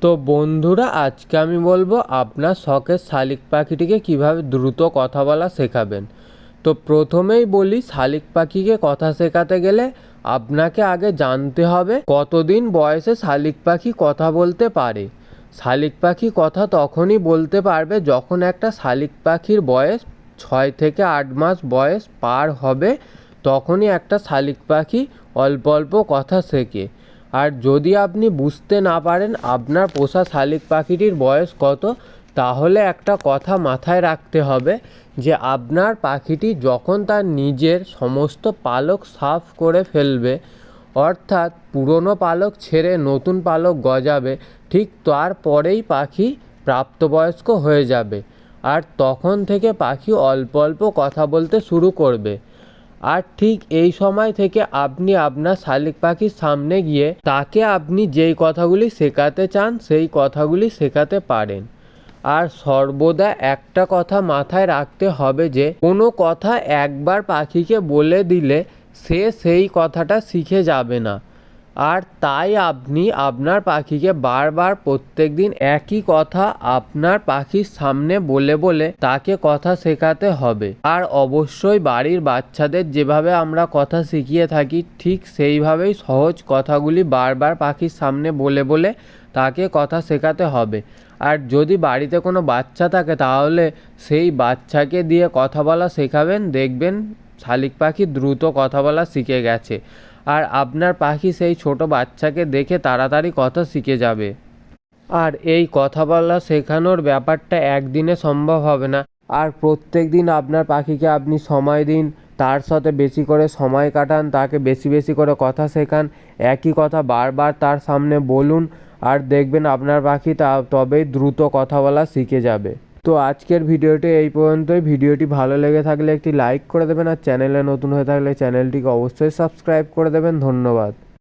তো বন্ধুরা, আজকে আমি বলবো আপনার শখের শালিক পাখিটিকে কিভাবে দ্রুত কথা বলা শেখাবেন। তো প্রথমেই বলি, শালিক পাখিকে কথা শেখাতে গেলে আপনাকে আগে জানতে হবে কতদিন বয়সে শালিক পাখি কথা বলতে পারে। শালিক পাখি কথা তখনই বলতে পারবে যখন একটা শালিক পাখির বয়স 6 থেকে 8 মাস বয়স পার হবে, তখনই একটা শালিক পাখি অল্প অল্প কথা শেখে। আর যদি আপনি বুঝতে না পারেন আপনার পোষা শালিক পাখিটির বয়স কত, তাহলে একটা কথা মাথায় রাখতে হবে যে আপনার পাখিটি যখন তার নিজের সমস্ত পালক সাফ করে ফেলবে, অর্থাৎ পুরনো পালক ছেড়ে নতুন পালক গজাবে, ঠিক তারপরেই পাখি প্রাপ্তবয়স্ক হয়ে যাবে। আর তখন থেকে পাখি অল্প অল্প কথা বলতে শুরু করবে। আর ঠিক এই সময় থেকে আপনি আপনার শালিক পাখির সামনে গিয়ে তাকে আপনি যেই কথাগুলি শেখাতে চান সেই কথাগুলি শেখাতে পারেন। আর সর্বদা একটা কথা মাথায় রাখতে হবে যে কোনো কথা একবার পাখিকে বলে দিলে সে সেই কথাটা শিখে যাবে না। আর তাই আপনি আপনার পাখিকে বারবার প্রত্যেক দিন একই কথা আপনার পাখির সামনে বলে বলে তাকে কথা শেখাতে হবে। আর অবশ্যই বাড়ির বাচ্চাদের যেভাবে আমরা কথা শিখিয়ে থাকি, ঠিক সেইভাবেই সহজ কথাগুলি বারবার পাখির সামনে বলে বলে তাকে কথা শেখাতে হবে। আর যদি বাড়িতে কোনো বাচ্চা থাকে তাহলে সেই বাচ্চাকে দিয়ে কথা বলা শেখাবেন, দেখবেন শালিক পাখি দ্রুত কথা বলা শিখে গেছে। আর আপনার পাখি সেই ছোট বাচ্চাকে দেখে তাড়াতাড়ি কথা শিখে যাবে। আর এই কথা বলা শেখানোর ব্যাপারটা একদিনে সম্ভব হবে না। আর প্রত্যেক দিন আপনার পাখিকে আপনি সময় দিন, তার সাথে বেশি করে সময় কাটান, তাকে বেশি বেশি করে কথা শেখান, একই কথা বারবার তার সামনে বলুন। আর দেখবেন আপনার পাখি তবেই দ্রুত কথা বলা শিখে যাবে। তো আজকের ভিডিওটি এই পর্যন্তই। ভিডিওটি ভালো লেগে থাকলে একটি লাইক করে দেবেন, আর চ্যানেলে নতুন হয়ে থাকলে চ্যানেলটিকে অবশ্যই সাবস্ক্রাইব করে দেবেন। ধন্যবাদ।